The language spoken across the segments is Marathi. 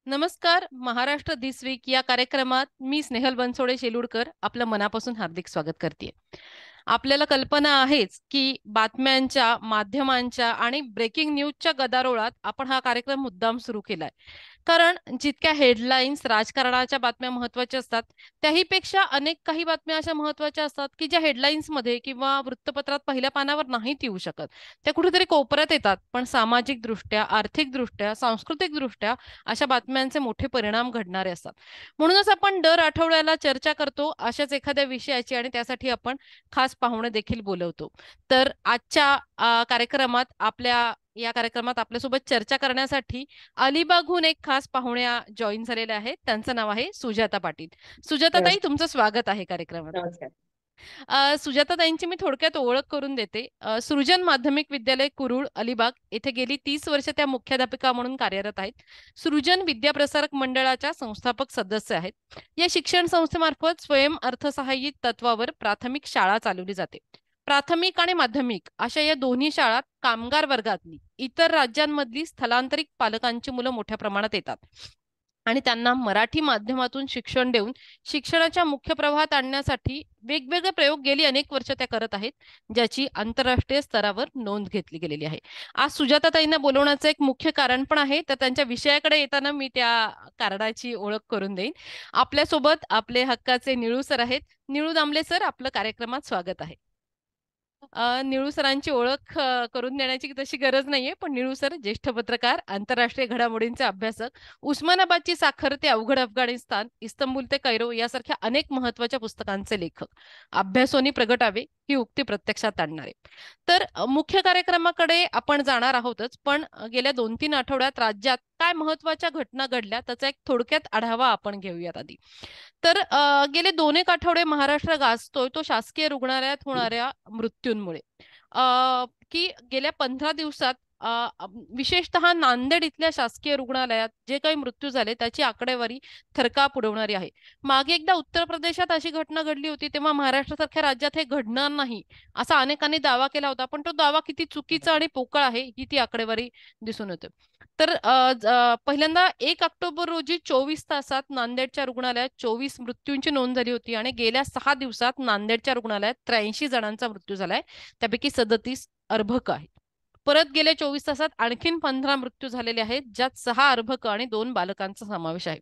नमस्कार. महाराष्ट्र दिस वीक या कार्यक्रमात मी स्नेहल बनसोडे शेलुडकर आपलं मनापासून हार्दिक स्वागत करते. आपल्याला कल्पना आहेच की बातम्यांच्या, माध्यमांच्या आणि ब्रेकिंग न्यूजच्या गदारोळात आपण हा कार्यक्रम मुद्दाम सुरू केलाय. कारण जितक्या हेडलाईन्स राजकारणाच्या बातम्या महत्त्वाच्या असतात, त्याहीपेक्षा अनेक काही बातम्या अशा महत्त्वाच्या असतात की ज्या हेडलाईन्समध्ये किंवा वृत्तपत्रात पहिल्या पानावर नाहीत येऊ शकत. त्या कुठेतरी कोपऱ्यात येतात, पण सामाजिकदृष्ट्या, आर्थिकदृष्ट्या, सांस्कृतिकदृष्ट्या अशा बातम्यांचे मोठे परिणाम घडणारे असतात. म्हणूनच आपण दर आठवड्याला चर्चा करतो अशाच एखाद्या विषयाची आणि त्यासाठी आपण खास पाहुणे देखील बोलवतो. तर आजच्या या कार्यक्रमात आपल्यासोबत चर्चा करण्यासाठी अलिबागहून एक खास पाहुण्या जॉईन झालेल्या आहेत. त्यांचं नाव आहे सुजाता पाटील. सुजाताताई, नमस्कार. तुमचं स्वागत आहे कार्यक्रमात. नमस्कार. सुजाताताईंची मी थोडक्यात ओळख करून देते. सृजन माध्यमिक विद्यालय कुरुळ अलिबाग येथे गेली 30 वर्ष त्या मुख्याध्यापिका म्हणून कार्यरत आहेत. सृजन विद्याप्रसारक मंडळाच्या संस्थापक सदस्य आहेत. या शिक्षण संस्थेमार्फत स्वयं अर्थसहाय्यित तत्वावर प्राथमिक शाळा चालवली जाते. प्राथमिक आणि माध्यमिक अशा या दोन्ही शाळात कामगार वर्गातली इतर राज्यांमधली स्थलांतरित पालकांची मुलं मोठ्या प्रमाणात येतात आणि त्यांना मराठी माध्यमातून शिक्षण देऊन शिक्षणाच्या मुख्य प्रवाहात आणण्यासाठी वेगवेगळे प्रयोग गेली अनेक वर्ष त्या करत आहेत, ज्याची आंतरराष्ट्रीय स्तरावर नोंद घेतली गेलेली आहे. आज सुजाताताईंना बोलवण्याचं एक मुख्य कारण पण आहे, तर त्यांच्या विषयाकडे येताना मी त्या कारणाची ओळख करून देईन. आपल्यासोबत आपले हक्काचे निळू सर आहेत. निळू दामले सर, आपलं कार्यक्रमात स्वागत आहे. निळू सरांची ओळख करून देण्याची तशी गरज नाहीये, पण निळू सर ज्येष्ठ पत्रकार, आंतरराष्ट्रीय घडामोडींचे अभ्यासक, उस्मानाबादची साखर ते अवघड अफगाणिस्तान, इस्तंबूल ते कैरो यासारख्या अनेक महत्वाच्या पुस्तकांचे लेखक. अभ्यासोनी प्रगटावे ही उक्ती प्रत्यक्षात आणणारे. तर मुख्य कार्यक्रमाकडे आपण जाणार आहोतच, पण गेल्या 2-3 आठवड्यात राज्यात काय महत्वाच्या घटना घडल्या त्याचा एक थोडक्यात आढावा आपण घेऊयात आधी. तर गेले 2-1 आठवडे महाराष्ट्र गाजतोय तो शासकीय रुग्णालयात होणाऱ्या मृत्यूंमुळे. की गेल्या 15 दिवसात विशेषतः नांदेड इथल्या शासकीय रुग्णालयात जे काही मृत्यू झाले त्याची आकडेवारी थरकाप उडवणारी आहे. मागे एकदा उत्तर प्रदेशात अशी घटना घडली होती, तेव्हा महाराष्ट्रासारख्या राज्यात हे घडणार नाही असा अनेकांनी दावा केला होता, पण तो दावा किती चुकीचा आणि पोकळ आहे ही ती आकडेवारी दिसून येते. तर पहिल्यांदा 1 ऑक्टोबर रोजी 24 तासात नांदेडच्या रुग्णालयात 24 मृत्यूंची नोंद झाली होती आणि गेल्या 6 दिवसात नांदेडच्या रुग्णालयात 83 जणांचा मृत्यू झालाय, त्यापैकी 37 अर्भक आहेत. परत गेल्या 24 तासात आणखीन 15 मृत्यू झालेले आहेत, ज्यात 6 अर्भक आणि 2 बालकांचा समावेश आहे.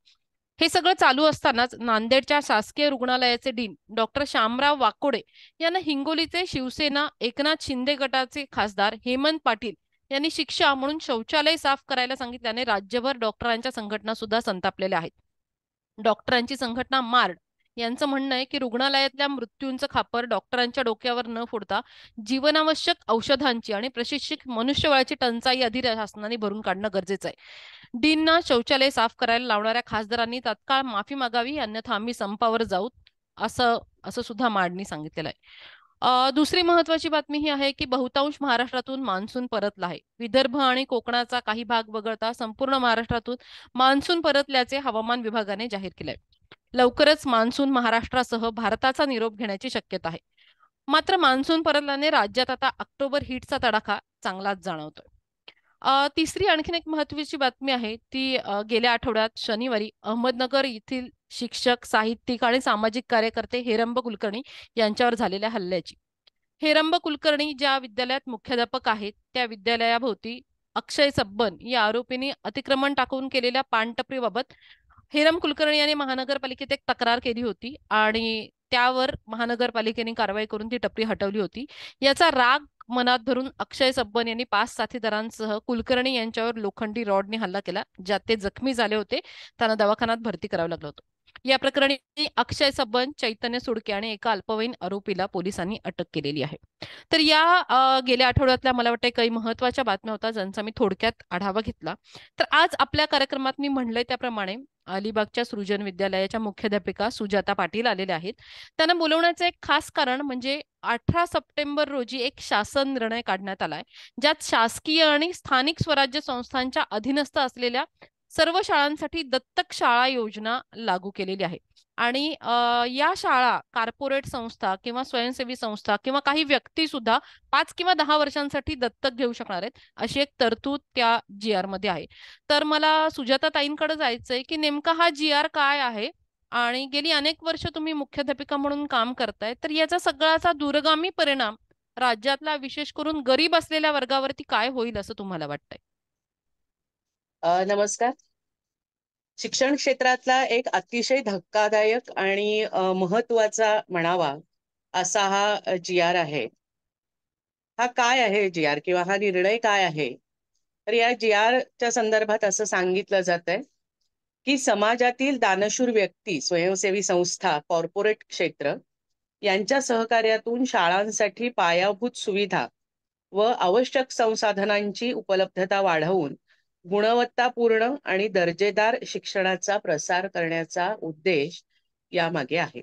हे सगळं चालू असतानाच नांदेडच्या शासकीय रुग्णालयाचे डीन डॉक्टर श्यामराव वाकोडे यांना हिंगोलीचे शिवसेना एकनाथ शिंदे गटाचे खासदार हेमंत पाटील यांनी शिक्षा म्हणून शौचालय साफ करायला सांगितल्याने राज्यभर डॉक्टरांच्या संघटना सुद्धा संतापलेल्या आहेत. डॉक्टरांची संघटना मार्ड यांचं म्हणणं आहे की रुग्णालयातल्या मृत्यूंचं खापर डॉक्टरांच्या डोक्यावर न फोडता जीवनावश्यक औषधांची आणि प्रशिक्षित मनुष्यबळाची टंचाई आधी शासनाने भरून काढणं गरजेचं आहे. डीनना शौचालय साफ करायला लावणाऱ्या खासदारांनी तात्काळ माफी मागावी, अन्यथा आम्ही संपावर जाऊ असं असं सुद्धा मार्डनी सांगितलेलं आहे. दुसरी महत्वाची बातमी ही आहे की बहुतांश महाराष्ट्रातून मान्सून परतला आहे. विदर्भ आणि कोकणाचा काही भाग वगळता संपूर्ण महाराष्ट्रातून मान्सून परतल्याचे हवामान विभागाने जाहीर केले. लवकरच मान्सून महाराष्ट्रासह भारताचा निरोप घेण्याची शक्यता आहे. मात्र मान्सून परतल्याने राज्यात आता ऑक्टोबर हीटचा तडाखा चांगलाच जाणवतोय. तिसरी आणखीन एक महत्वाची बातमी आहे ती गेल्या आठवड्यात शनिवारी अहमदनगर येथील शिक्षक, साहित्यिक आणि सामाजिक कार्यकर्ते हेरंब कुलकर्णी यांच्यावर झालेल्या हल्ल्याची. हेरंब कुलकर्णी ज्या विद्यालयात मुख्याध्यापक आहेत त्या विद्यालयाभोवती अक्षय सब्बन या आरोपींनी अतिक्रमण टाकून केलेल्या पानटपरीबाबत हेरंब कुलकर्णी यांनी महानगरपालिकेत एक तक्रार केली होती आणि त्यावर महानगरपालिकेने कारवाई करून ती टपरी हटवली होती. याचा राग मनात धरून अक्षय सब्बन यांनी 5 साथीदारांसह कुलकर्णी यांच्यावर लोखंडी रॉडने हल्ला केला, ज्यात ते जखमी झाले होते. त्यांना दवाखान्यात भरती करावं लागलं होतं. या प्रकरणी अक्षय सब्बन, चैतन्य सुडके आणि एका अल्पवयीन आरोपीला पोलिसांनी अटक केलेली आहे. तर या गेल्या आठवड्यातल्या मला वाटतं काही महत्वाच्या बातम्या होत्या ज्यांचा मी थोडक्यात आढावा घेतला. तर आज आपल्या कार्यक्रमात मी म्हणलंय त्याप्रमाणे अलिबागच्या सृजन विद्यालयाच्या मुख्याध्यापिका सुजाता पाटील आलेल्या आहेत. त्यांना बोलवण्याचं एक खास कारण म्हणजे 18 सप्टेंबर रोजी एक शासन निर्णय काढण्यात आलाय, ज्यात शासकीय आणि स्थानिक स्वराज्य संस्थांच्या अधीनस्थ असलेल्या सर्व शाळांसाठी दत्तक शाळा योजना लागू केलेली आहे. आणि या शाळा कॉर्पोरेट संस्था किंवा स्वयंसेवी संस्था किंवा काही व्यक्ती सुद्धा 5 किंवा 10 वर्षांसाठी दत्तक घेऊ शकणार आहेत, अशी एक तरतूद त्या जी आर मध्ये आहे. तर मला सुजाता ताईंकडे जायचंय की नेमका हा जी आर काय आहे आणि गेली अनेक वर्ष तुम्ही मुख्याध्यापिका म्हणून काम करताय, तर याचा सगळ्याचा दूरगामी परिणाम राज्यातला विशेष करून गरीब असलेल्या वर्गावरती काय होईल असं तुम्हाला वाटतंय? नमस्कार. शिक्षण क्षेत्रातला एक अतिशय धक्कादायक आणि महत्वाचा म्हणावा असा हा जी आर आहे. हा काय आहे जी आर किंवा हा निर्णय काय आहे? तर या जी आरच्या संदर्भात असं सांगितलं जात आहे की समाजातील दानशूर व्यक्ती, स्वयंसेवी संस्था, कॉर्पोरेट क्षेत्र यांच्या सहकार्यातून शाळांसाठी पायाभूत सुविधा व आवश्यक संसाधनांची उपलब्धता वाढवून गुणवत्तापूर्ण आणि दर्जेदार शिक्षणाचा प्रसार करण्याचा उद्देश यामागे आहे.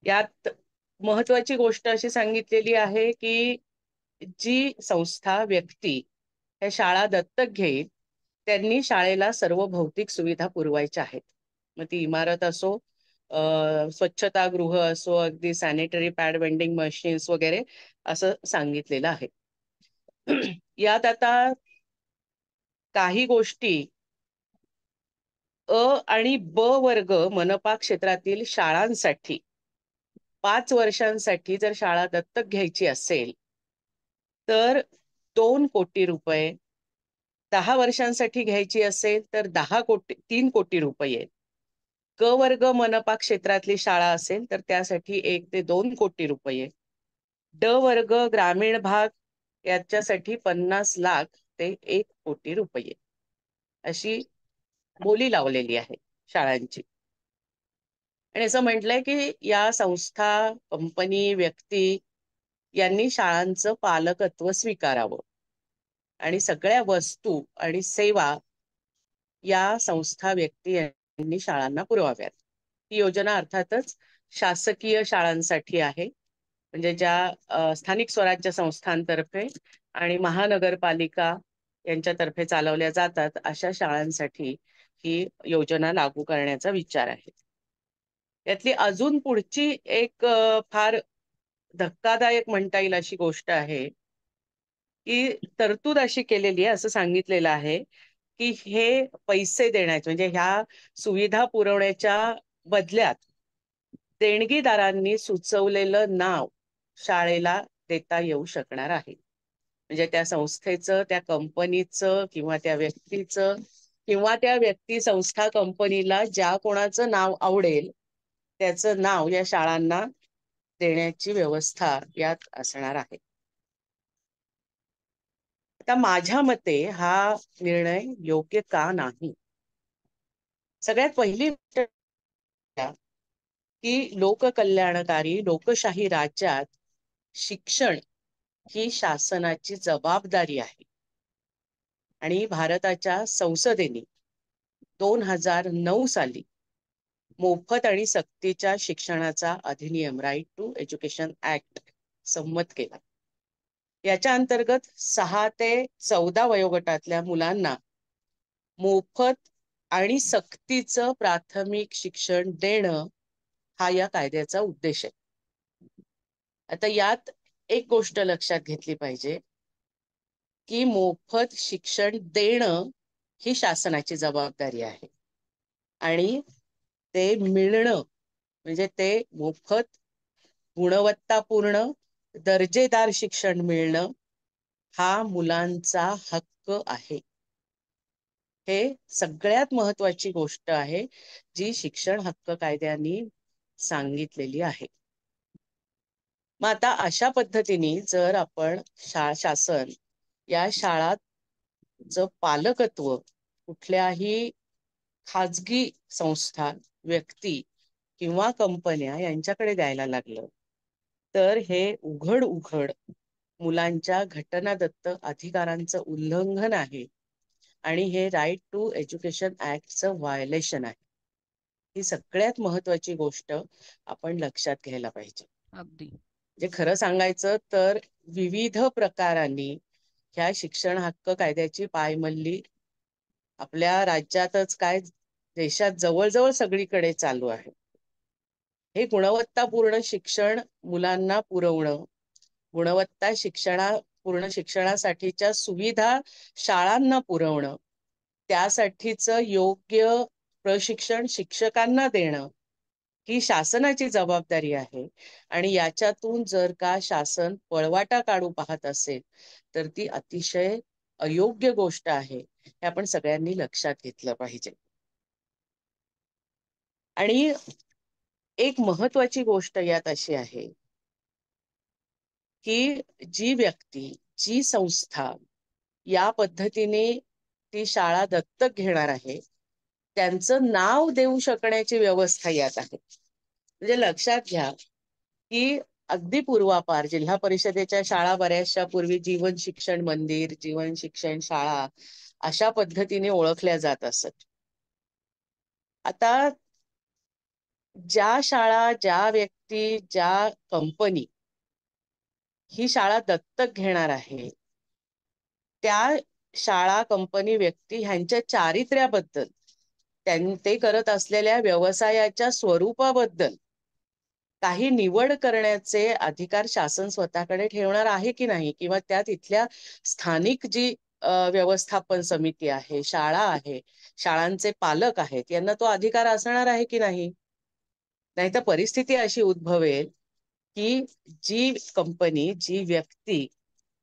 यात महत्वाची गोष्ट अशी सांगितलेली आहे की जी संस्था, व्यक्ती हे शाळा दत्तक घेईल त्यांनी शाळेला सर्व भौतिक सुविधा पुरवायच्या आहेत. मग ती इमारत असो, स्वच्छतागृह असो, अगदी सॅनिटरी पॅड, वेंडिंग मशीन्स वगैरे असं सांगितलेलं आहे. यात आता काही गोष्टी आणि ब वर्ग मनपा क्षेत्रातील शाळांसाठी 5 वर्षांसाठी जर शाळा दत्तक घ्यायची असेल तर 2 कोटी रुपये, 10 वर्षांसाठी घ्यायची असेल तर 3 कोटी रुपये, क वर्ग मनपा क्षेत्रातली शाळा असेल तर त्यासाठी 1 ते 2 कोटी रुपये, ड वर्ग ग्रामीण भाग याच्यासाठी 50 लाख ते 1 कोटी रुपये अशी बोली लावलेली आहे शाळांची. आणि असं म्हटलंय की या संस्था, कंपनी, व्यक्ती यांनी शाळांचं पालकत्व स्वीकारावं आणि सगळ्या वस्तू आणि सेवा या संस्था, व्यक्ती यांनी शाळांना पुरवाव्यात. ही योजना अर्थातच शासकीय शाळांसाठी आहे. म्हणजे ज्या स्थानिक स्वराज्य संस्थांतर्फे आणि महानगरपालिका यांच्यातर्फे चालवल्या जातात अशा शाळांसाठी ही योजना लागू करण्याचा विचार आहे. यातली अजून पुढची एक फार धक्कादायक म्हणता येईल अशी गोष्ट आहे की तरतूद अशी केलेली आहे, असं सांगितलेलं आहे की हे पैसे देण्याचे म्हणजे ह्या सुविधा पुरवण्याच्या बदल्यात देणगीदारांनी सुचवलेलं नाव शाळेला देता येऊ शकणार आहे. म्हणजे त्या संस्थेचं, त्या कंपनीचं किंवा त्या व्यक्तीचं किंवा त्या व्यक्ती, संस्था, कंपनीला ज्या कोणाचं नाव आवडेल त्याचं नाव या शाळांना देण्याची व्यवस्था यात असणार आहे. आता माझ्या मते हा निर्णय योग्य का नाही? सगळ्यात पहिली गोष्ट की लोककल्याणकारी लोकशाही राज्यात शिक्षण ही शासनाची जबाबदारी आहे. आणि भारताच्या संसदेने 2009 साली मोफत आणि सक्तीच्या शिक्षणाचा अधिनियम, राईट टू एज्युकेशन ऍक्ट, संमत केला. याच्या अंतर्गत 6 ते 14 वयोगटातल्या मुलांना मोफत आणि सक्तीचं प्राथमिक शिक्षण देणं हा या कायद्याचा उद्देश आहे. आता यात एक गोष्ट लक्षात घेतली पाहिजे की मोफत शिक्षण देणं ही शासनाची जबाबदारी आहे आणि ते मिळणं म्हणजे ते मोफत, गुणवत्तापूर्ण, दर्जेदार शिक्षण मिळणं हा मुलांचा हक्क आहे. हे सगळ्यात महत्वाची गोष्ट आहे जी शिक्षण हक्क कायद्याने सांगितलेली आहे. मग आता अशा पद्धतीने जर आपण शासन या शाळांचं पालकत्व कुठल्याही खाजगी संस्था, व्यक्ती किंवा कंपन्या यांच्याकडे द्यायला लागलं तर हे उघड उघड मुलांच्या घटनादत्त अधिकारांचं उल्लंघन आहे आणि हे राईट टू एज्युकेशन ऍक्टचं व्हायोलेशन आहे. ही सगळ्यात महत्वाची गोष्ट आपण लक्षात घ्यायला पाहिजे. अगदी. म्हणजे खरं सांगायचं तर विविध प्रकारांनी ह्या शिक्षण हक्क कायद्याची पायमल्ली आपल्या राज्यातच काय देशात जवळजवळ सगळीकडे चालू आहे. हे गुणवत्तापूर्ण शिक्षण मुलांना पुरवणं, पूर्ण शिक्षणासाठीच्या सुविधा शाळांना पुरवणं, त्यासाठीचं योग्य प्रशिक्षण शिक्षकांना देणं, ही शासनाची जबाबदारी आहे. आणि याच्यातून जर का शासन पळवाटा काढू पाहत असेल तर ती अतिशय अयोग्य गोष्ट आहे. हे आपण सगळ्यांनी लक्षात घेतलं पाहिजे. आणि एक महत्वाची गोष्ट यात अशी आहे की जी व्यक्ती, जी संस्था या पद्धतीने ती शाळा दत्तक घेणार आहे, त्यांचं नाव देऊ शकण्याची व्यवस्था यात आहे. म्हणजे लक्षात घ्या की अगदी पूर्वापार जिल्हा परिषदेच्या शाळा बऱ्याचशा पूर्वी जीवन शिक्षण मंदिर, जीवन शिक्षण शाळा अशा पद्धतीने ओळखल्या जात असत. आता ज्या शाळा, ज्या व्यक्ती, ज्या कंपनी ही शाळा दत्तक घेणार आहे, त्या शाळा, कंपनी, व्यक्ती ह्यांच्या चारित्र्याबद्दल, ते करत असलेल्या व्यवसायाच्या स्वरूपाबद्दल काही निवड करण्याचे अधिकार शासन स्वतःकडे ठेवणार आहे की नाही, किंवा त्या तिथल्या स्थानिक जी व्यवस्थापन समिती आहे, शाळा आहे, शाळांचे पालक आहेत, यांना तो अधिकार असणार आहे की नाही. नाहीतर परिस्थिती अशी उद्भवेल की जी कंपनी, जी व्यक्ती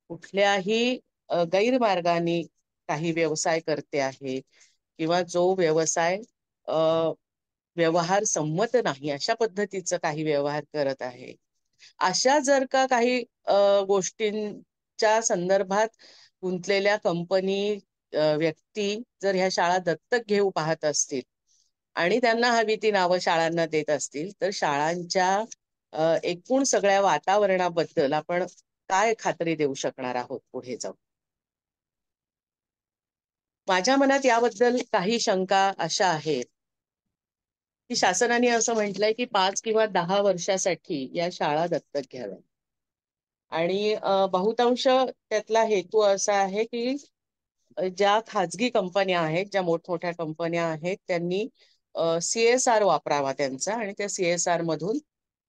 कुठल्याही गैरमार्गाने काही व्यवसाय करते आहे किंवा जो व्यवसाय व्यवहार संमत नाही अशा पद्धतीचं काही व्यवहार करत आहे, अशा जर का काही गोष्टींच्या संदर्भात गुंतलेल्या कंपनी, व्यक्ती जर ह्या शाळा दत्तक घेऊ पाहत असतील आणि त्यांना हवी ती नावं शाळांना देत असतील, तर शाळांच्या एकूण सगळ्या वातावरणाबद्दल आपण काय खात्री देऊ शकणार आहोत पुढे जाऊन. माझ्या मनात याबद्दल काही शंका अशा आहेत की शासनाने असं म्हटलंय की 5 किंवा 10 वर्षासाठी या शाळा दत्तक घ्याव्या. आणि बहुतांश त्यातला हेतू असा आहे की ज्या खाजगी कंपन्या आहेत, ज्या मोठमोठ्या कंपन्या आहेत, त्यांनी CSR वापरावा त्यांचा आणि त्या CSR मधून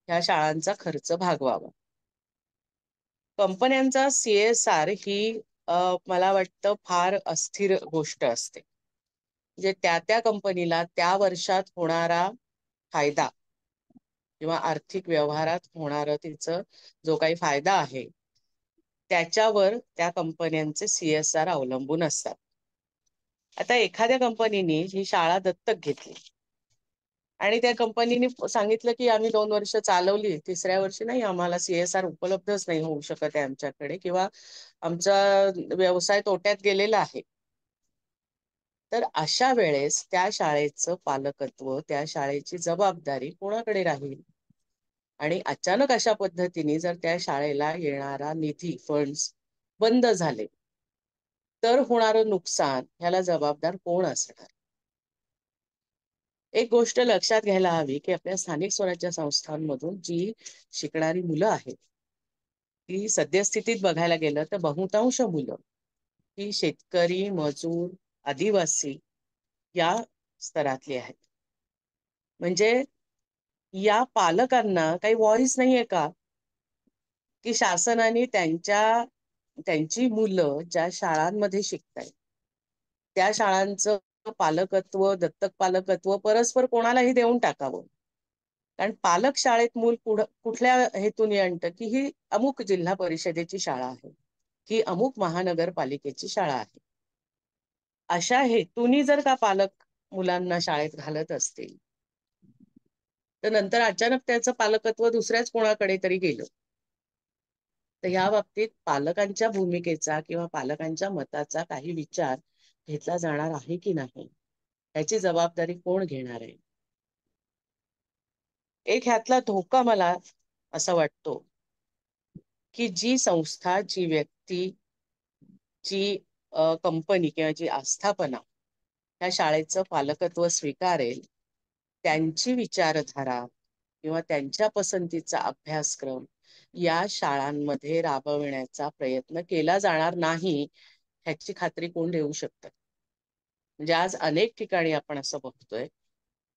ह्या शाळांचा खर्च भागवावा. कंपन्यांचा CSR ही मला वाटतं फार अस्थिर गोष्ट असते. म्हणजे त्या कंपनीला त्या वर्षात होणारा फायदा किंवा आर्थिक व्यवहारात होणारा तिचं जो काही फायदा आहे, त्याच्यावर त्या कंपन्यांचे CSR अवलंबून असतात. आता एखाद्या कंपनीने ही शाळा दत्तक घेतली आणि त्या कंपनीने सांगितलं की आम्ही 2 वर्ष चालवली, 3ऱ्या वर्षी नाही, आम्हाला CSR उपलब्धच नाही होऊ शकत आहे आमच्याकडे, किंवा आमचा व्यवसाय तोट्यात गेलेला आहे. तर अशा वेळेस त्या शाळेचं पालकत्व, त्या शाळेची जबाबदारी कोणाकडे राहील? आणि अचानक अशा पद्धतीने जर त्या शाळेला येणारा निधी, फंड्स बंद झाले, तर होणारं नुकसान ह्याला जबाबदार कोण असणार? एक गोष्ट लक्षात घ्यायला हवी की आपल्या स्थानिक स्वराज्य संस्थांमधून जी शिकणारी मुलं आहेत, ती सद्यस्थितीत बघायला गेलं तर बहुतांश मुलं ही शेतकरी, मजूर, आदिवासी या स्तरातली आहेत. म्हणजे या पालकांना काही व्हॉइस नाहीये का, की शासनाने त्यांची मुलं ज्या शाळांमध्ये शिकतायत त्या शाळांचं पालकत्व, दत्तक पालकत्व परस्पर कोणालाही देऊन टाकावं. कारण पालक शाळेत मूल कुठल्या हेतूने आणतं की ही अमुक जिल्हा परिषदेची शाळा आहे, ही अमुक महानगरपालिकेची शाळा आहे. अशा हेतूनी जर का पालक मुलांना शाळेत घालत असतील, तर नंतर अचानक त्याचं पालकत्व दुसऱ्याच कोणाकडे तरी गेलं, तर या बाबतीत पालकांच्या भूमिकेचा किंवा पालकांच्या मताचा काही विचार घेतला जाणार आहे की नाही, याची जबाबदारी कोण घेणार आहे? एक ह्यातला धोका मला असा वाटतो की जी संस्था, जी व्यक्ती, जी कंपनी किंवा जी आस्थापना त्या शाळेचं पालकत्व स्वीकारेल, त्यांची विचारधारा किंवा त्यांच्या पसंतीचा अभ्यासक्रम या शाळांमध्ये राबविण्याचा प्रयत्न केला जाणार नाही, ह्याची खात्री कोण देऊ शकतं? म्हणजे आज अनेक ठिकाणी आपण असं बघतोय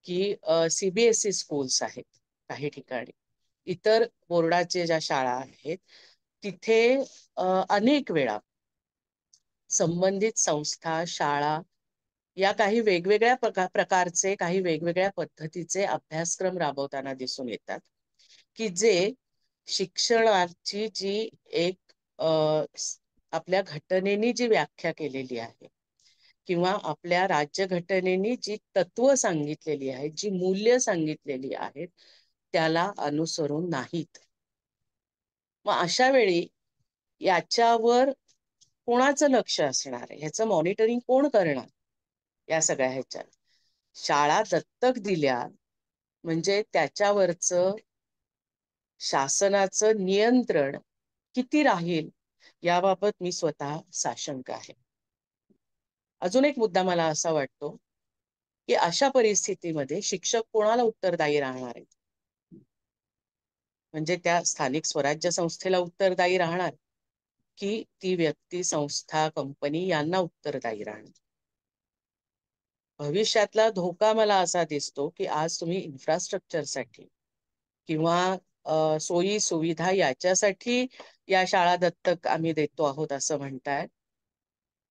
की सीबीएसई स्कूल्स आहेत काही ठिकाणी, इतर बोर्डाचे ज्या शाळा आहेत तिथे अनेक वेळा संबंधित संस्था, शाळा या काही वेगवेगळ्या प्रकारचे, काही वेगवेगळ्या पद्धतीचे अभ्यासक्रम राबवताना दिसून येतात, की जे शिक्षणाची जी एक आपल्या घटनेने जी व्याख्या केलेली आहे किंवा आपल्या राज्यघटनेने जी तत्व सांगितलेली आहेत, जी मूल्य सांगितलेली आहेत, त्याला अनुसरून नाहीत. मग अशा वेळी याच्यावर कोणाचं लक्ष असणार आहे, ह्याचं मॉनिटरिंग कोण करणार? या सगळ्या ह्याच्यात शाळा दत्तक दिल्या म्हणजे त्याच्यावरचं शासनाचं नियंत्रण किती राहील याबाबत मी स्वतः साशंक आहे. अजून एक मुद्दा मला असा वाटतो की अशा परिस्थितीमध्ये शिक्षक कोणाला उत्तरदायी राहणार आहेत? म्हणजे त्या स्थानिक स्वराज्य संस्थेला उत्तरदायी राहणार की ती व्यक्ती, संस्था, कंपनी यांना उत्तरदायी राहणार? भविष्यातला धोका मला असा दिसतो की आज तुम्ही इन्फ्रास्ट्रक्चरसाठी किंवा सोयी सुविधा याच्यासाठी या शाळा दत्तक आम्ही देतो आहोत असं म्हणताय.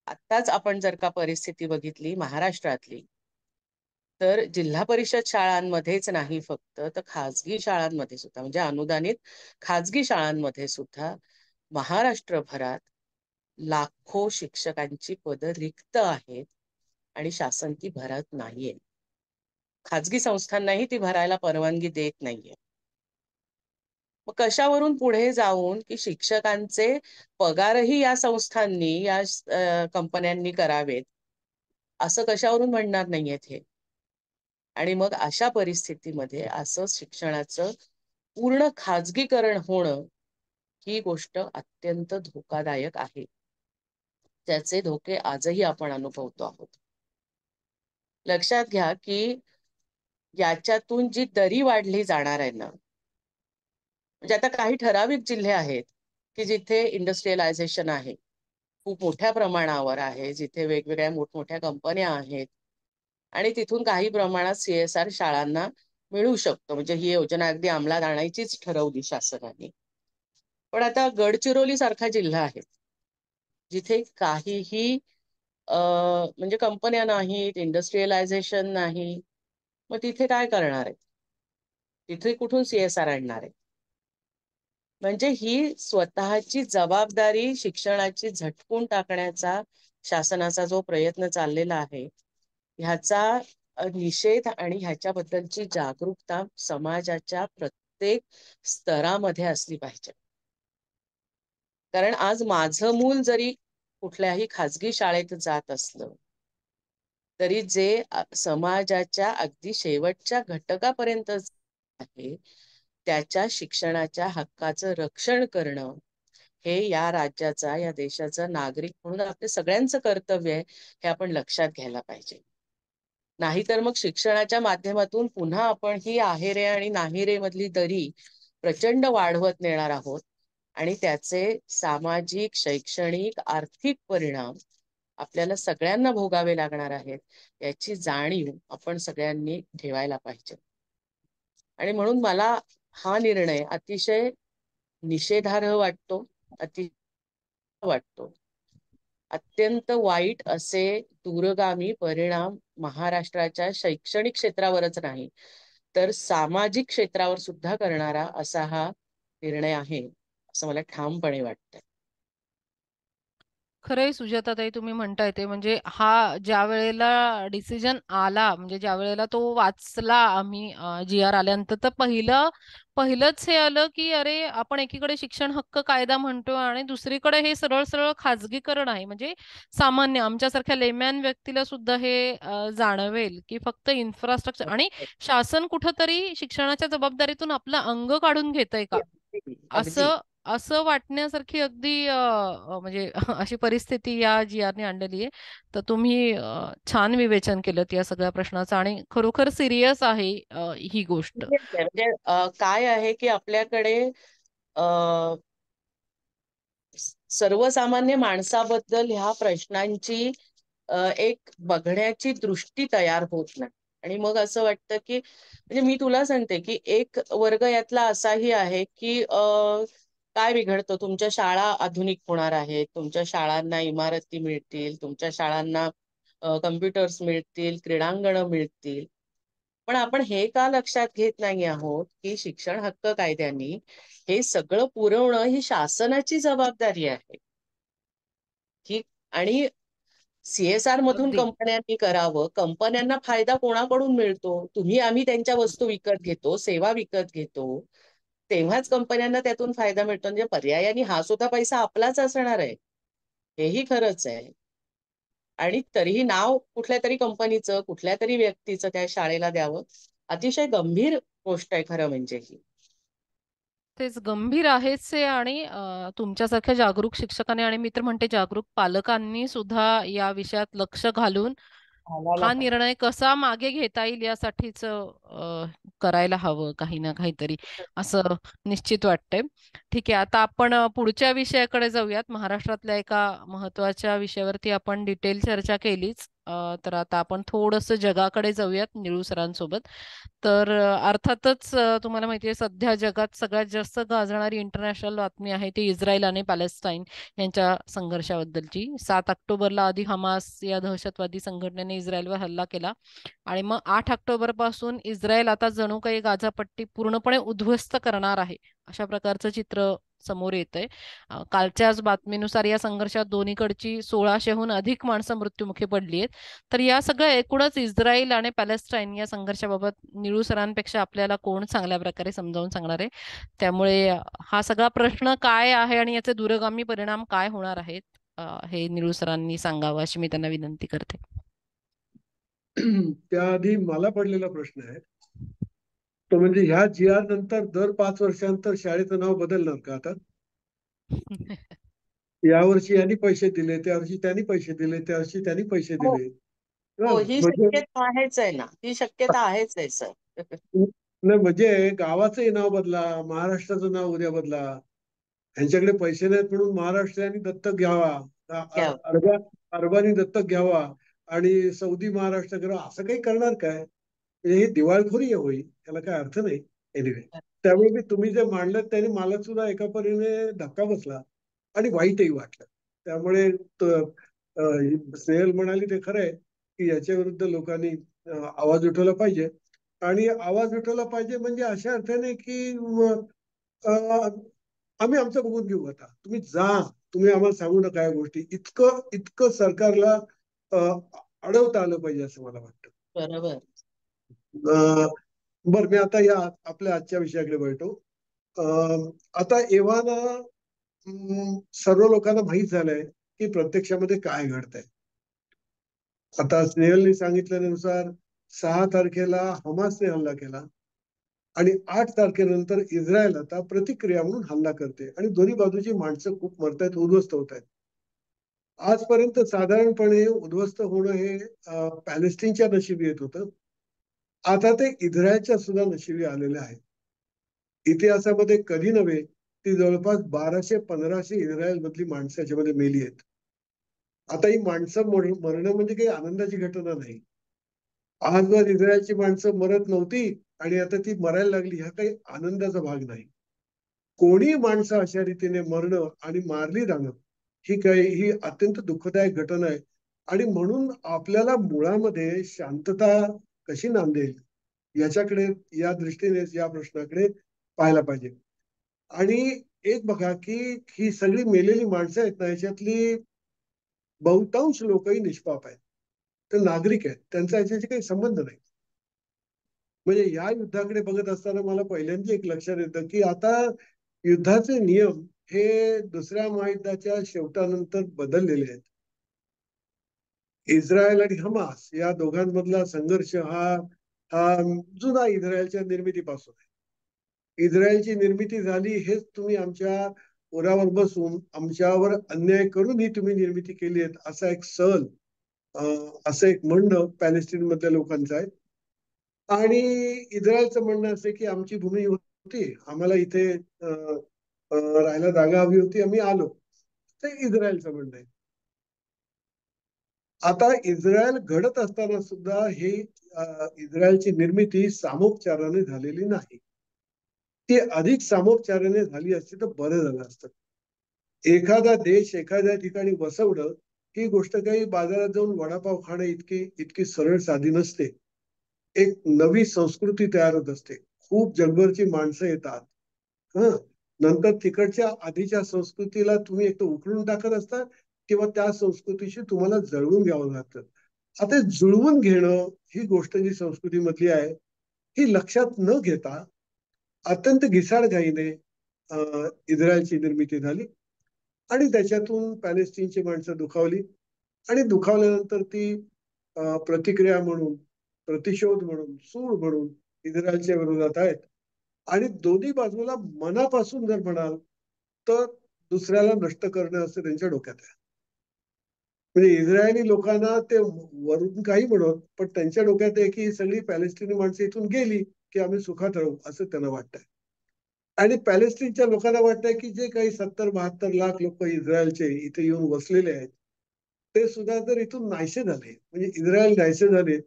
आत्ताच आपण जर का परिस्थिती बघितली महाराष्ट्रातली, तर जिल्हा परिषद शाळांमध्येच नाही फक्त, तर खाजगी शाळांमध्ये सुद्धा, म्हणजे अनुदानित खाजगी शाळांमध्ये सुद्धा महाराष्ट्रभरात लाखो शिक्षकांची पदं रिक्त आहेत आणि शासन ती भरत नाहीये. खाजगी संस्थांनाही ती भरायला परवानगी देत नाहीये. मग कशावरून पुढे जाऊन की शिक्षकांचे पगारही या संस्थांनी, या कंपन्यांनी करावेत असं कशावरून म्हणणार नाहीयेत हे? आणि मग अशा परिस्थितीमध्ये असं शिक्षणाचं पूर्ण खाजगीकरण होणं ही गोष्ट अत्यंत धोकादायक आहे. त्याचे धोके आजही आपण अनुभवतो आहोत. लक्षात घ्या की याच्यातून जी दरी वाढली जाणार आहे ना, म्हणजे आता काही ठराविक जिल्हे आहेत की जिथे इंडस्ट्रियलायझेशन आहे, खूप मोठ्या प्रमाणावर आहे, जिथे वेगवेगळ्या मोठमोठ्या कंपन्या आहेत आणि तिथून काही प्रमाणात CSR शाळांना मिळू शकतो. म्हणजे ही योजना अगदी अंमलात आणायचीच ठरवली शासनाने. पण आता गडचिरोली सारखा जिल्हा आहे जिथे काहीही म्हणजे कंपन्या नाहीत, इंडस्ट्रियलायझेशन नाही. मग तिथे काय करणार आहे? तिथे कुठून CSR आणणार आहे? म्हणजे ही स्वतःची जबाबदारी शिक्षणाची झटकून टाकण्याचा शासनाचा जो प्रयत्न चाललेला आहे, ह्याचा निषेध आणि ह्याच्याबद्दलची जागरूकता समाजाच्या प्रत्येक स्तरामध्ये असली पाहिजे. कारण आज माझं मूल जरी कुठल्याही खाजगी शाळेत जात असलं तरी जे समाजाच्या अगदी शेवटच्या घटकापर्यंत आहे, त्याच्या शिक्षणाच्या हक्काचं रक्षण करणं हे या राज्याचा, या देशाचा नागरिक म्हणून आपल्या सगळ्यांचं कर्तव्य आहे, हे आपण लक्षात घ्यायला पाहिजे. नाहीतर मग शिक्षणाच्या माध्यमातून पुन्हा आपण ही आहे रे आणि नाही रे मधली दरी प्रचंड वाढवत नेणार आहोत आणि त्याचे सामाजिक, शैक्षणिक, आर्थिक परिणाम आपल्याला सगळ्यांना भोगावे लागणार आहेत, याची जाणीव आपण सगळ्यांनी ठेवायला पाहिजे. आणि म्हणून मला हा निर्णय अतिशय निषेधार्ह वाटतो, वाटतो. अत्यंत वाईट असे दूरगामी परिणाम महाराष्ट्राच्या शैक्षणिक क्षेत्रावरच नाही, तर सामाजिक क्षेत्रावर सुद्धा करणारा असा हा निर्णय आहे, असं मला ठामपणे वाटतंय. खरंय सुजाताताई तुम्ही म्हणताय ते म्हणजे हा ज्या वेळेला डिसिजन आला म्हणजे ज्या वेळेला तो वाचला आम्ही जी-आर आल्यानंतर तर पहिलंच हे आलं की अरे आपण एकीकडे शिक्षण हक्क कायदा म्हणतोय आणि दुसरीकडे हे सरळ सरळ खाजगीकरण आहे म्हणजे सामान्य आमच्यासारख्या लेमॅन व्यक्तीला सुद्धा हे जाणवेल की फक्त इन्फ्रास्ट्रक्चर आणि शासन कुठंतरी शिक्षणाच्या जबाबदारीतून आपलं अंग काढून घेतंय का अगदी अगदी. असं असं वाटण्यासारखी अगदी म्हणजे अशी परिस्थिती या जी-आरने आणलेली आहे. तर तुम्ही छान विवेचन केलं या सगळ्या प्रश्नाचं आणि खरोखर सिरियस आहे ही गोष्ट. म्हणजे काय आहे की आपल्याकडे अ, सर्वसामान्य माणसाबद्दल ह्या प्रश्नांची एक बघण्याची दृष्टी तयार होत नाही. आणि मग असं वाटतं की म्हणजे मी तुला सांगते की एक वर्ग यातला असाही आहे की काय बिघडतं, तुमच्या शाळा आधुनिक होणार आहेत, तुमच्या शाळांना इमारती मिळतील, तुमच्या शाळांना कम्प्युटर्स मिळतील, क्रीडांगणं मिळतील. पण आपण हे का लक्षात घेत नाही आहोत की शिक्षण हक्क कायद्याने हे सगळं पुरवणं ही शासनाची जबाबदारी आहे. ठीक. आणि सीएसआर मधून अगदी. कंपन्यांनी करावं. कंपन्यांना फायदा कोणाकडून मिळतो? तुम्ही आम्ही त्यांच्या वस्तू विकत घेतो, सेवा विकत घेतो, तेव्हाच कंपन्यांना त्यातून फायदा मिळतो. म्हणजे पर्यायाने हा सुद्धा पैसा आपलाच असणार आहे, हेही खरंच आहे. आणि तरीही नाव कुठल्या तरी कंपनीचं, कुठल्या तरी व्यक्तीचं त्या शाळेला द्यावं, अतिशय गंभीर गोष्ट आहे खरं म्हणजे ही. तेच गंभीर आहेच आहे आणि तुमच्यासारख्या जागरूक शिक्षकांनी आणि मी तर म्हणते जागरूक पालकांनी सुद्धा या विषयात लक्ष घालून घालायला हा पाहिजे. निर्णय कसा मागे घेता येईल यासाठीच करायला हवं काही ना काहीतरी असं निश्चित वाटतंय. ठीक आहे, आता आपण पुढच्या विषयाकडे जाऊयात. महाराष्ट्रातल्या एका महत्त्वाच्या विषयावरती आपण डिटेल चर्चा केलीच. तर आता आपण थोडंसं जगाकडे जाऊयात निळू सरांसोबत. तर अर्थातच तुम्हाला माहिती आहे सध्या जगात सगळ्यात जास्त गाजणारी इंटरनॅशनल बातमी आहे ती इस्रायल आणि पॅलेस्टाईन यांच्या संघर्षाबद्दलची. 7 ऑक्टोबरला आधी हमास या दहशतवादी संघटनेने इस्रायलवर हल्ला केला आणि मग 8 ऑक्टोबर पासून इस्रायल आता जणू काही गाझापट्टी पूर्णपणे उद्ध्वस्त करणार आहे अशा प्रकारचं चित्र समोर येतंय. कालच्याच बातमीनुसार या संघर्षात दोन्हीकडची 1600हून अधिक माणसं मृत्युमुखी पडली आहेत. तर या सगळ्या एकूणच इस्रायल आणि पॅलेस्टाईन या संघर्षाबाबत निळू सरांपेक्षा आपल्याला कोण चांगल्या प्रकारे समजावून सांगणार आहे. त्यामुळे हा सगळा प्रश्न काय आहे आणि याचे दूरगामी परिणाम काय होणार आहेत हे निळू सरांनी सांगावं अशी मी त्यांना विनंती करते. त्याआधी मला पडलेला प्रश्न आहे तो म्हणजे ह्या जी आर नंतर दर 5 वर्षांतर शाळेचं नाव बदलणार का आता? यावर्षी यांनी पैसे दिले, त्या वर्षी त्यांनी पैसे दिले, त्या वर्षी त्यांनी पैसे हो. दिले. हो, ही म्हणजे शक्यता आहेच आहे ना, ही शक्यता आहेच आहे सर. नाही म्हणजे गावाचंही नाव बदला, महाराष्ट्राचं नाव उद्या बदला. ह्यांच्याकडे पैसे नाहीत म्हणून महाराष्ट्राने दत्तक घ्यावा, घ्या. अरबानी दत्तक घ्यावा आणि सौदी महाराष्ट्र करावा, असं काही करणार काय? म्हणजे ही दिवाळखोरी होईल, त्याला काय अर्थ नाही. एनिवे, त्यामुळे मी तुम्ही जे मांडलं त्याने मला सुद्धा एका परीने धक्का बसला आणि वाईटही वाटलं. त्यामुळे स्नेहल म्हणाली ते खरं आहे की याच्या विरुद्ध लोकांनी आवाज उठवला पाहिजे. आणि आवाज उठवला पाहिजे म्हणजे अशा अर्थाने की आम्ही आमचं बघून घेऊ, आता तुम्ही जा, तुम्ही आम्हाला सांगू नका या गोष्टी. इतकं इतकं सरकारला अडवता आलं पाहिजे असं मला वाटतं. बरोबर. बरं, मी आता या आपल्या आजच्या विषयाकडे वळतो. आता एव्हाना सर्व लोकांना माहीत झालंय की प्रत्यक्षामध्ये काय घडतंय. आता स्नेहलने सांगितल्यानुसार 6 तारखेला हमासने हल्ला केला आणि 8 तारखेनंतर इस्रायल आता प्रतिक्रिया म्हणून हल्ला करते आणि दोन्ही बाजूची माणसं खूप मरतायत, उद्ध्वस्त होत आहेत. आजपर्यंत साधारणपणे उद्ध्वस्त होणं हे पॅलेस्टीनच्या नशिबी येत होतं. आता ते इस्रायलच्या सुद्धा नशिबी आलेले आहे. इतिहासामध्ये कधी नव्हे ती जवळपास 1200-1500 इस्रायल मधली माणसं याच्यामध्ये मेली आहेत. आता ही माणसं मरणं म्हणजे काही आनंदाची घटना नाही. आजवर इस्रायलची माणसं मरत नव्हती आणि आता ती मरायला लागली, हा काही आनंदाचा भाग नाही. कोणी माणसं अशा रीतीने मरणं आणि मारली जाणं ही अत्यंत दुःखदायक घटना आहे. आणि म्हणून आपल्याला मुळामध्ये शांतता कशी नांदेल याच्याकडे, या दृष्टीने या प्रश्नाकडे पाहायला पाहिजे. आणि एक बघा की ही सगळी मेलेली माणसं आहेत ना, याच्यातली बहुतांश लोकही निष्पाप आहेत, ते नागरिक आहेत, त्यांचा याच्याशी काही संबंध नाही. म्हणजे या युद्धाकडे बघत असताना मला पहिल्यांदा एक लक्षात येतं की आता युद्धाचे नियम हे दुसऱ्या महायुद्धाच्या शेवटानंतर बदललेले आहेत. इस्रायल आणि हमास या दोघांमधला संघर्ष हा हा जुना इस्रायलच्या निर्मितीपासून आहे. इस्रायलची निर्मिती झाली हेच तुम्ही आमच्या पोरावर बसून आमच्यावर अन्याय करून ही तुम्ही निर्मिती केली आहे, असा एक सल, असं एक म्हणणं पॅलेस्टीन मधल्या लोकांचं आहे. आणि इस्रायलचं म्हणणं असं की आमची भूमी होती, आम्हाला इथे राहायला जागा हवी होती, आम्ही आलो. ते इस्रायलचं म्हणणं आहे. आता इस्रायल घडत असताना सुद्धा हे इस्रायलची निर्मिती सामोपचाराने झालेली नाही. ती अधिक सामोपचाराने झाली असती तर बरं झालं असतं. एखादा देश एखाद्या ठिकाणी वसवलं ही गोष्ट काही बाजारात जाऊन वडापाव खाणं इतकी सरळ साधी नसते. एक नवी संस्कृती तयार होत असते. खूप जगभरची माणसं येतात. हं. नंतर तिकडच्या आधीच्या संस्कृतीला तुम्ही एक तर उकळून टाकत असता किंवा त्या संस्कृतीशी तुम्हाला जळवून घ्यावं लागतं. आता जुळवून घेणं ही गोष्ट जी संस्कृतीमधली आहे, ही लक्षात न घेता अत्यंत घिसाडघाईने इस्रायलची निर्मिती झाली आणि त्याच्यातून पॅलेस्टीनची माणसं दुखावली आणि दुखावल्यानंतर ती प्रतिक्रिया म्हणून, प्रतिशोध म्हणून, सूड म्हणून इस्रायलच्या विरोधात आहेत. आणि दोन्ही बाजूला मनापासून जर म्हणाल तर दुसऱ्याला नष्ट करणं असं त्यांच्या डोक्यात आहे. म्हणजे इस्रायली लोकांना ते वरून काही म्हणत, पण त्यांच्या डोक्यात आहे की सगळी पॅलेस्टिनी माणसं इथून गेली की आम्ही सुखात राहू असं त्यांना वाटतंय. आणि पॅलेस्टीनच्या लोकांना वाटतंय की जे काही 70-72 लाख लोक इस्रायलचे इथे येऊन वसलेले आहेत, ते सुद्धा जर इथून नाहीसे झाले, म्हणजे इस्रायल नाहीसे झाले,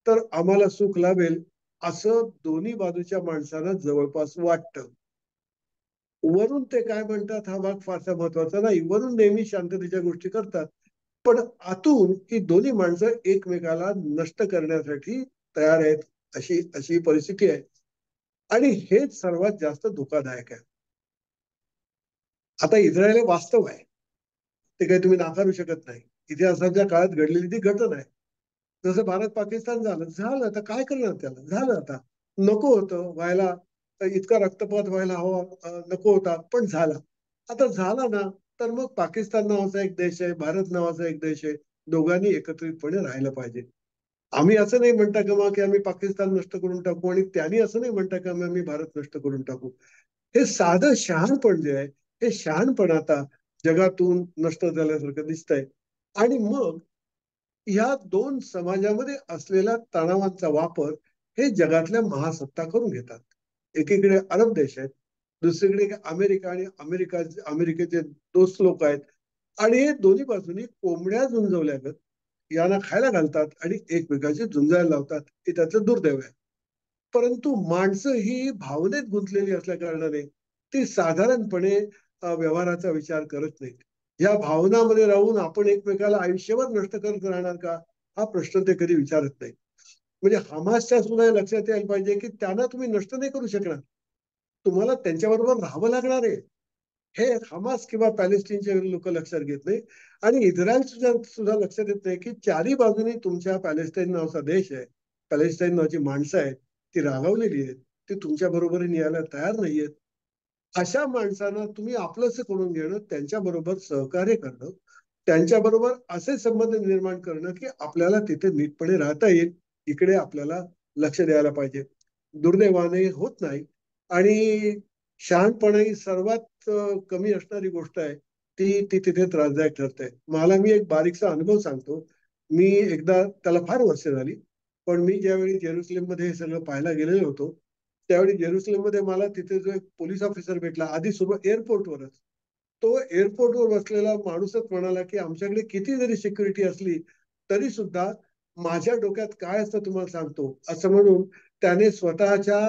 तर आम्हाला सुख लाभेल असं दोन्ही बाजूच्या माणसांना जवळपास वाटतं. वरून ते काय म्हणतात हा भाग फारसा महत्वाचा नाही. वरून नेहमी शांततेच्या गोष्टी करतात. पण आतून ही दोन्ही माणसं एकमेकाला नष्ट करण्यासाठी तयार आहेत. अशी अशी परिस्थिती आहे. आणि हेच सर्वात जास्त धोकादायक आहे. आता इस्रायल हे वास्तव आहे. ते काही तुम्ही नाकारू शकत नाही. इतिहासाच्या काळात घडलेली ती घटना आहे. जसं भारत पाकिस्तान झालं, झालं आता काय करणार त्याला? झालं आता. नको होतं व्हायला, इतका रक्तपात व्हायला हवा नको होता, पण झाला. आता झाला ना, तर मग पाकिस्तान नावाचा एक देश आहे, भारत नावाचा एक देश आहे. दोघांनी एकत्रितपणे राहिलं पाहिजे. आम्ही असं नाही म्हणता का की आम्ही पाकिस्तान नष्ट करून टाकू आणि त्यांनी असं नाही म्हणता का आम्ही भारत नष्ट करून टाकू. हे साधं शहाणपण जे आहे, हे शहाणपण आता जगातून नष्ट झाल्यासारखं दिसतंय. आणि मग या दोन समाजामध्ये असलेल्या तणावांचा वापर हे जगातल्या महासत्ता करून घेतात. एकीकडे अरब देश आहेत, दुसरीकडे अमेरिका आणि अमेरिकेचे दोस्त लोक आहेत आणि हे दोन्ही बाजूनी कोंबड्या झुंजवल्यागत यांना खायला घालतात आणि एकमेकांशी झुंजायला लावतात. हे त्याचं दुर्दैव आहे. परंतु माणसं ही भावनेत गुंतलेली असल्या कारणाने ती साधारणपणे व्यवहाराचा विचार करत नाहीत. या भावनामध्ये राहून आपण एकमेकाला आयुष्यभर नष्ट करत राहणार का हा प्रश्न ते कधी विचारत नाही. म्हणजे हमासच्या सुद्धा लक्षात यायला पाहिजे की त्यांना तुम्ही नष्ट नाही करू शकणार. तुम्हाला त्यांच्याबरोबर राहावं लागणार आहे. हे हमास किंवा पॅलेस्टीनचे लोक लक्षात घेत नाही. आणि इस्रायल सुद्धा लक्षात येत नाही की चारी बाजूनी तुमच्या पॅलेस्टाईन नावाचा देश आहे, पॅलेस्टाईन नावाची माणसं आहेत, ती रागावलेली आहेत, ती तुमच्या बरोबरीने यायला तयार नाहीयेत. अशा माणसांना तुम्ही आपलंसं करून घेणं, त्यांच्याबरोबर सहकार्य करणं, त्यांच्याबरोबर असे संबंध निर्माण करणं की आपल्याला तिथे नीटपणे राहता येईल, इकडे आपल्याला लक्ष द्यायला पाहिजे. दुर्दैवाने होत नाही. आणि शहाणपणा ही सर्वात कमी असणारी गोष्ट आहे, ती ती तिथे त्रासदायक ठरते. मला मी एक बारीकसा अनुभव सांगतो. मी एकदा, त्याला फार वर्ष झाली, पण मी ज्यावेळी जेरुसलेममध्ये हे सगळं पाहायला गेलेलो होतो, त्यावेळी जेरुसलेममध्ये मला तिथे जो एक पोलीस ऑफिसर भेटला, आधी सुरुवात एअरपोर्टवरच. तो एअरपोर्टवर बसलेला माणूसच म्हणाला की आमच्याकडे किती जरी सिक्युरिटी असली तरी सुद्धा माझ्या डोक्यात काय असतं तुम्हाला सांगतो, असं म्हणून त्याने स्वतःच्या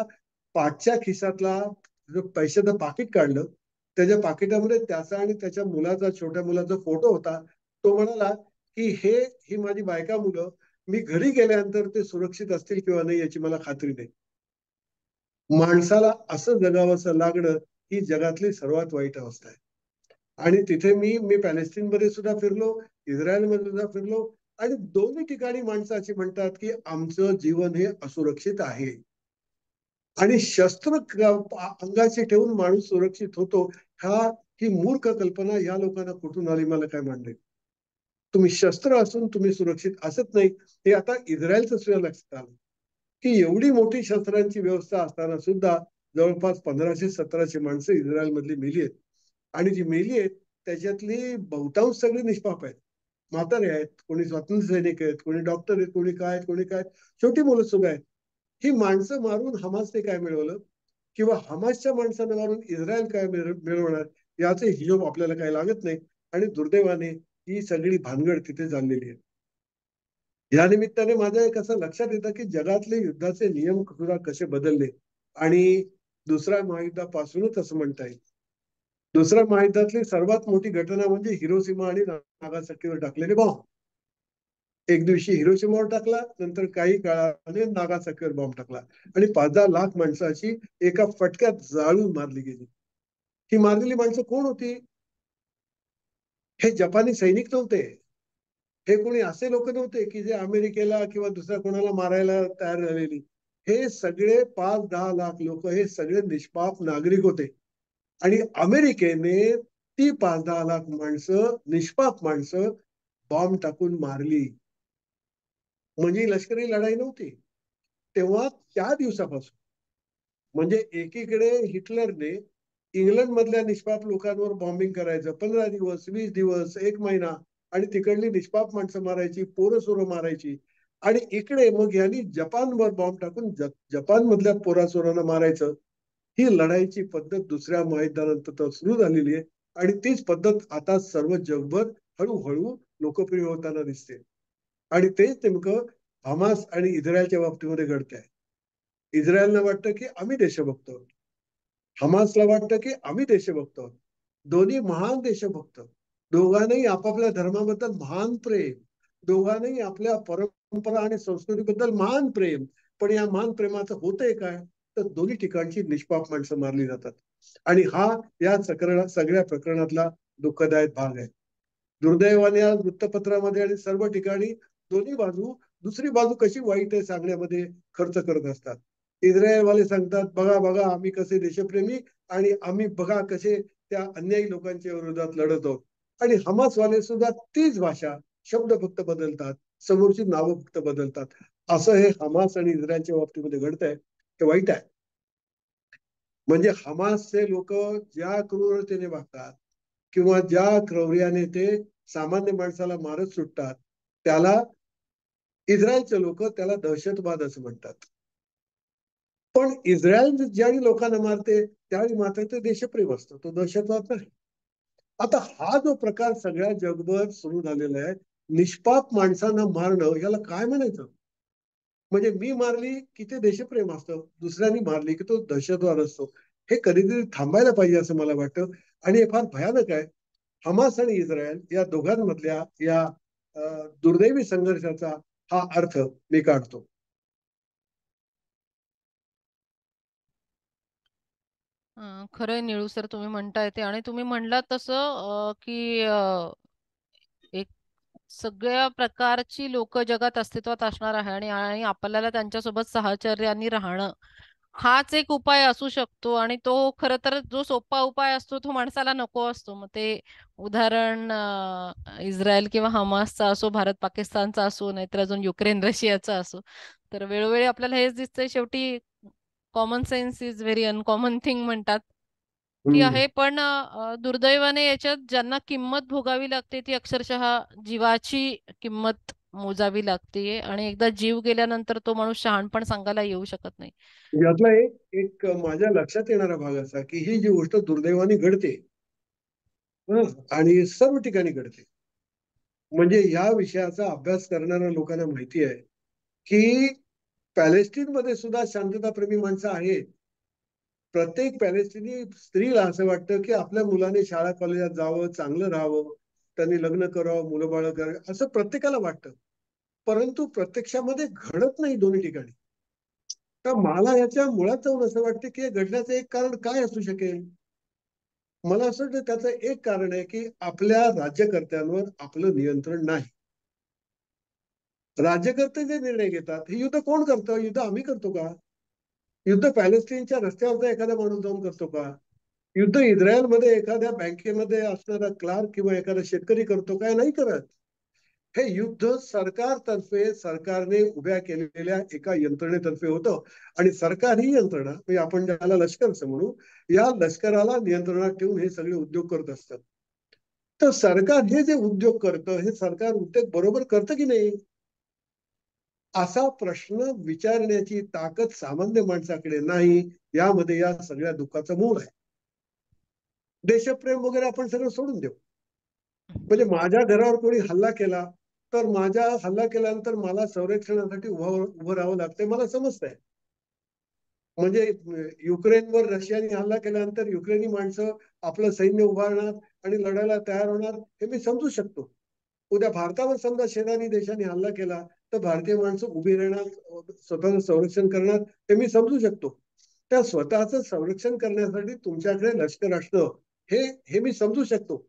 पाठच्या खिशातला जो पैशाचं पाकिट काढलं. त्याच्या पाकिटामध्ये त्याचा आणि त्याच्या मुलाचा, छोट्या मुलाचा फोटो होता. तो म्हणाला की ही माझी बायका मुलं, मी घरी गेल्यानंतर ते सुरक्षित असतील किंवा नाही याची मला खात्री नाही. माणसाला असं जगावंसं लागणं ही जगातली सर्वात वाईट अवस्था आहे. आणि तिथे मी पॅलेस्टीनमध्ये सुद्धा फिरलो, इस्रायलमध्ये सुद्धा फिरलो आणि दोन्ही ठिकाणी माणसं अशी म्हणतात की आमचं जीवन हे असुरक्षित आहे. आणि शस्त्र अंगाशी ठेवून माणूस सुरक्षित होतो, ही मूर्ख कल्पना या लोकांना कुठून आली मला काय मांडले. तुम्ही शस्त्र असून तुम्ही सुरक्षित असत नाही, हे आता इस्रायलचं सुद्धा लक्षात आलं की एवढी मोठी शस्त्रांची व्यवस्था असताना सुद्धा जवळपास 1500-1700 माणसं इस्रायल मधली मेली आहेत. आणि जी मेली आहेत त्याच्यातली बहुतांश सगळी निष्पाप आहेत. म्हातारे आहेत, कोणी स्वातंत्र्य सैनिक आहेत, कोणी डॉक्टर आहेत, कोणी काय आहेत, कोणी काय, छोटी मुलं सुद्धा आहेत. ही माणसं मारून हमासने काय मिळवलं किंवा हमासच्या माणसांना मारून इस्रायल काय मिळवणार याचे हिशोब आपल्याला काही लागत नाही. आणि दुर्दैवाने ही सगळी भानगड तिथे झालेली आहे. या निमित्ताने माझं एक असं लक्षात येतं की जगातले युद्धाचे नियम सुद्धा कसे बदलले. आणि दुसऱ्या महायुद्धापासूनच असं म्हणता येईल. दुसऱ्या महायुद्धातली सर्वात मोठी घटना म्हणजे हिरोशिमा आणि नागासाकीवर टाकलेले बॉम्ब. एक दिवशी हिरोशिमावर टाकला, नंतर काही काळाने नागासाकीवर बॉम्ब टाकला आणि 5-10 लाख माणसाची एका फटक्यात जाळून मारली गेली. ही मारलेली माणसं कोण होती? हे जपानी सैनिक नव्हते. हे कोणी असे लोक नव्हते की जे अमेरिकेला किंवा दुसऱ्या कोणाला मारायला तयार झालेली. हे सगळे 5-10 लाख लोक हे सगळे निष्पाप नागरिक होते. आणि अमेरिकेने ती 5-10 लाख माणसं, निष्पाप माणसं बॉम्ब टाकून मारली. म्हणजे लष्करी लढाई नव्हती. तेव्हा त्या दिवसापासून म्हणजे एकीकडे हिटलरने इंग्लंड मधल्या निष्पाप लोकांवर बॉम्बिंग करायचं 15 दिवस, 20 दिवस, 1 महिना, आणि तिकडली निष्पाप माणसं मारायची, पोरं सोरं मारायची. आणि इकडे मग यांनी जपानवर बॉम्ब टाकून जपान मधल्या पोरासोरांना मारायचं. ही लढाईची पद्धत दुसऱ्या महायुद्धानंतर सुरू झालेली आहे. आणि तीच पद्धत आता सर्व जगभर हळूहळू लोकप्रिय होताना दिसते. आणि तेच नेमकं हमास आणि इस्रायलच्या बाबतीमध्ये घडत आहे. इस्रायलला वाटतं की आम्ही देशभक्त आहोत, हमासला वाटतं की आम्ही देशभक्त आहोत. दोन्ही महान देशभक्त, दोघांनाही आपापल्या धर्माबद्दल महान प्रेम, दोघांनाही आपल्या परंपरा आणि संस्कृतीबद्दल महान प्रेम. पण या महान प्रेमाचं होतंय काय? तर दोन्ही ठिकाणची निष्पाप माणसं मारली जातात. आणि हा या सगळ्या प्रकरणातला दुःखदायक भाग आहे. दुर्दैवाने आज वृत्तपत्रामध्ये आणि सर्व ठिकाणी दोन्ही बाजू, दुसरी बाजू कशी वाईट आहे सांगण्यामध्ये खर्च करत असतात. इस्रायलवाले सांगतात बघा बघा आम्ही कसे देशप्रेमी, आणि आम्ही बघा कसे त्या अन्यायी लोकांच्या विरोधात लढत आहोत. आणि हमासवाले सुद्धा तीच भाषा, शब्द फक्त बदलतात, समोरची नावं फक्त बदलतात. असं हे हमास आणि इस्रायलच्या बाबतीमध्ये घडत आहे. हे वाईट आहे. म्हणजे हमासचे लोक ज्या क्रूरतेने वागतात किंवा ज्या क्रौर्याने ते सामान्य माणसाला मारत सुटतात, त्याला इस्रायलचे लोक त्याला दहशतवाद असं म्हणतात. पण इस्रायल ज्यावेळी लोकांना मारते त्यावेळी मात्र ते देशप्रेम असतं, तो दहशतवाद नाही. आता हा जो प्रकार सगळ्या जगभर सुरू झालेला आहे, निष्पाप माणसांना मारणं, याला काय म्हणायचं? म्हणजे मी मारली की ते देशप्रेम असतं, दुसऱ्यांनी मारली की तो दहशतवाद असतो. हे कधीतरी थांबायला पाहिजे असं मला वाटतं. आणि हे फार भयानक आहे. हमास आणि इस्रायल या दोघांमधल्या या दुर्दैवी संघर्षाचा हा अर्थ मी काढतो. खरंय निळू सर, तुम्ही म्हणताय ते. आणि तुम्ही म्हणलात तसं की एक सगळ्या प्रकारची लोक जगात अस्तित्वात असणार आहे, आणि आणि आपल्याला त्यांच्यासोबत साहचर्याने राहणं हाच एक उपाय असू शकतो. आणि तो खरं तर जो सोपा उपाय असतो तो माणसाला नको असतो. मग ते उदाहरण इस्रायल किंवा हमासचा असो, भारत पाकिस्तानचा असो, नाहीतर अजून युक्रेन रशियाचा असो, तर वेळोवेळी आपल्याला हेच दिसतंय शेवटी common sense is very uncommon thing म्हणतात ती हम्म. आहे. पण दुर्दैवाने याच्यात ज्यांना किंमत भोगावी लागते ती अक्षरशः जीवाची किंमत मोजावी लागते. आणि एकदा जीव गेल्यानंतर तो माणूस शहाणपण सांगायला येऊ शकत नाही. यातला एक एक माझ्या लक्षात येणारा भाग असा की ही जी गोष्ट दुर्दैवाने घडते, आणि सर्व ठिकाणी घडते. म्हणजे या विषयाचा अभ्यास करणाऱ्या लोकांना माहिती आहे की पॅलेस्टिनमध्ये सुद्धा शांतताप्रेमी माणसं आहेत. प्रत्येक पॅलेस्टिनी स्त्रीला असं वाटतं की आपल्या मुलाने शाळा कॉलेजात जावं, चांगलं राहावं, त्यांनी लग्न करावं, मुलं बाळ करावं, असं प्रत्येकाला वाटतं. परंतु प्रत्यक्षामध्ये घडत नाही दोन्ही ठिकाणी. तर मला याच्या मुळात जाऊन असं वाटतं की हे घडण्याचं एक कारण काय असू शकेल? मला असं वाटतं त्याचं एक कारण आहे की आपल्या राज्यकर्त्यांवर आपलं नियंत्रण नाही. राज्यकर्ते जे निर्णय घेतात, हे युद्ध कोण करतं? युद्ध आम्ही करतो का? युद्ध पॅलेस्टिनच्या रस्त्यावरचा एखादा माणूस जाऊन करतो का? युद्ध इस्रायलमध्ये एखाद्या बँकेमध्ये असणारा क्लार्क किंवा एखादा शेतकरी करतो काय? नाही करत. हे युद्ध सरकारतर्फे, सरकारने उभ्या केलेल्या एका यंत्रणेतर्फे होतं. आणि सरकार ही यंत्रणा, म्हणजे आपण ज्याला लष्कर असं म्हणू, या लष्कराला नियंत्रणात ठेवून हे सगळे उद्योग करत असतात. तर सरकार हे जे उद्योग करतं, हे सरकार उद्योग बरोबर करतं की नाही, असा प्रश्न विचारण्याची ताकद सामान्य माणसाकडे नाही. यामध्ये या सगळ्या दुःखाचं मूळ आहे. देशप्रेम वगैरे आपण सगळं सोडून देऊ. म्हणजे माझ्या घरावर कोणी हल्ला केला, तर माझ्या हल्ला केल्यानंतर मला संरक्षणासाठी उभं राहावं लागतंय, मला समजतंय. म्हणजे युक्रेनवर रशियाने हल्ला केल्यानंतर युक्रेनी माणसं आपलं सैन्य उभारणार आणि लढायला तयार होणार, हे मी समजू शकतो. उद्या भारतावर समजा शेजारी देशाने हल्ला केला तर भारतीय माणसं उभी राहणार, स्वतःचं संरक्षण करणार, हे मी समजू शकतो. त्या स्वतःचं संरक्षण करण्यासाठी तुमच्याकडे लष्कर असणं, हे मी समजू शकतो.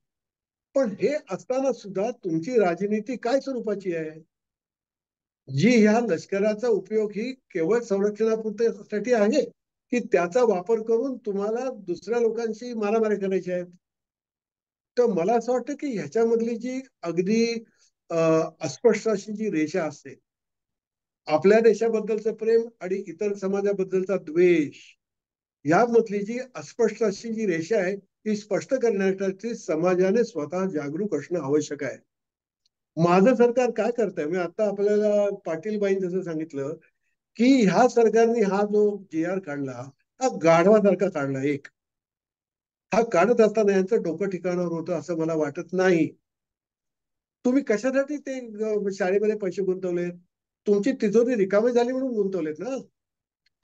पण हे असताना सुद्धा तुमची राजनीती काय स्वरूपाची आहे? जी ह्या लष्कराचा उपयोग ही केवळ संरक्षणापुरत्यासाठी आहे, की त्याचा वापर करून तुम्हाला दुसऱ्या लोकांशी मारामारी करायची आहे? तर मला असं वाटतं की ह्याच्यामधली जी अगदी अस्पष्ट अशी जी रेषा असते, आपल्या देशाबद्दलचं प्रेम आणि इतर समाजाबद्दलचा द्वेष, यामधली जी अस्पष्ट अशी जी रेषा आहे, ती स्पष्ट करण्यासाठी समाजाने स्वतः जागरूक असणं आवश्यक आहे. माझं सरकार काय करतंय, मी आता आपल्याला पाटीलबाईंनी जसं सांगितलं, की ह्या सरकारने हा जो जी आर काढला, हा गाढवासारखा काढला. हा काढत असताना यांचं डोकं ठिकाणावर होतं असं मला वाटत नाही. तुम्ही कशासाठी ते शाळेमध्ये पैसे गुंतवलेत? तुमची तिजोरी रिकामी झाली म्हणून गुंतवलेत ना?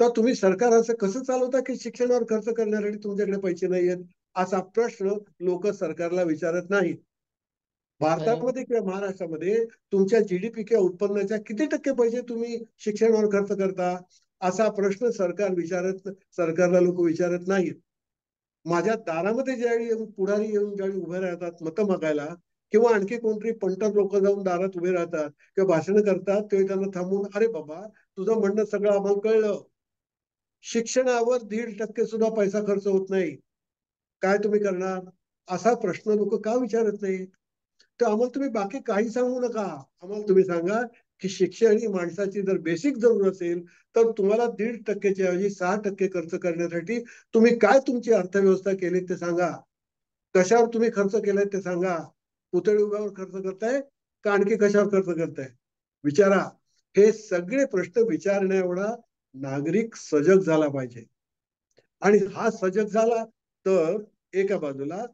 तर तुम्ही सरकार असं कसं चालवता की शिक्षणावर खर्च करण्यासाठी तुमच्याकडे पैसे नाहीयेत? असा प्रश्न लोक सरकारला विचारत नाहीत. बरोबर. भारतामध्ये किंवा महाराष्ट्रामध्ये तुमच्या जीडीपी किंवा उत्पन्नाच्या किती टक्के पैसे तुम्ही शिक्षणावर खर्च करता? असा प्रश्न सरकारला लोक विचारत नाहीत. माझ्या दारामध्ये ज्यावेळी पुढारी येऊन ज्यावेळी उभे राहतात मतं मागायला, किंवा आणखी कोणतरी पंटर लोक जाऊन दारात उभे राहतात किंवा भाषण करतात, तेव्हा त्यांना थांबून, अरे बाबा, तुझं म्हणणं सगळं आम्हाला कळलं. शिक्षणावर 1.5% सुद्धा पैसा खर्च होत नाही. काय तुम्ही करणार? असा प्रश्न लोक का विचारत नाही? तर आम्हाला तुम्ही बाकी काही सांगू नका. आम्हाला तुम्ही सांगा की शिक्षण ही माणसाची जर बेसिक जरूर असेल, तर तुम्हाला 1.5%च्या ऐवजी 6% खर्च करण्यासाठी तुम्ही काय तुमची अर्थव्यवस्था केली ते सांगा. कशावर तुम्ही खर्च केलाय ते सांगा. पुतळी उभ्यावर खर्च करताय का आणखी कशावर खर्च करताय? विचारा. हे सगळे प्रश्न विचारण्या एवढा नागरिक सजग झाला पाहिजे. आणि हा सजग झाला तर एका बाजूला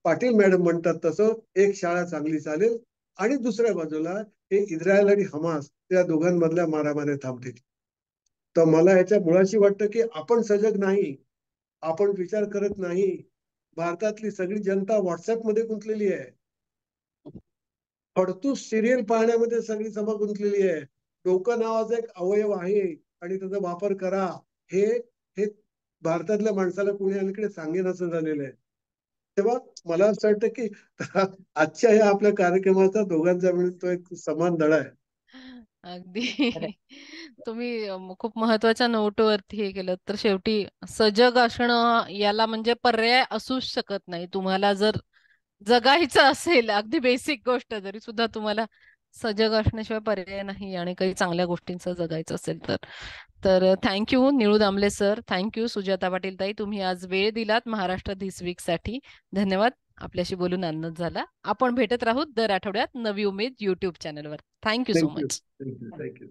पाटील मॅडम म्हणतात तसं एक शाळा चांगली चालेल, आणि दुसऱ्या बाजूला हे इस्रायल आणि हमास या दोघांमधल्या मारामाऱ्या थांबतील. तर मला ह्याच्या मुळाशी वाटतं की आपण सजग नाही, आपण विचार करत नाही. भारतातली सगळी जनता व्हॉट्सअपमध्ये गुंतलेली आहे. फडतूस सिरियल पाहण्यामध्ये सगळी सभा गुंतलेली आहे. डोकं नावाचा एक अवयव आहे आणि त्याचा वापर करा, हे हे भारतातल्या माणसाला कोणी अलीकडे सांगेन असं झालेलं आहे. तेव्हा मला असं वाटतं की आजच्या या आपल्या कार्यक्रमाचा दोघांचा मिळून तो एक समान धडा आहे. अगदी. खरंय. तुम्ही खूप महत्वाच्या नोटवरती हे केलं. तर शेवटी सजग असणं याला म्हणजे पर्याय असूच शकत नाही. तुम्हाला जर जगायचं असेल, अगदी बेसिक गोष्ट जरी सुद्धा तुम्हाला सजग असण्याशिवाय पर्याय नाही आणि काही चांगल्या गोष्टींचं जगायचं असेल तर. तर thank you Nilu Damle sir, thank you Sujata Patil ताई, तुम्ही आज वेळ दिलात महाराष्ट्र धिस वीक साठी. धन्यवाद. आपल्याशी बोलून आनंद झाला. आपण भेटत राहू दर आठवड्यात नवी उमेद युट्यूब चॅनलवर. Thank you so thank you much. Thank you thank you.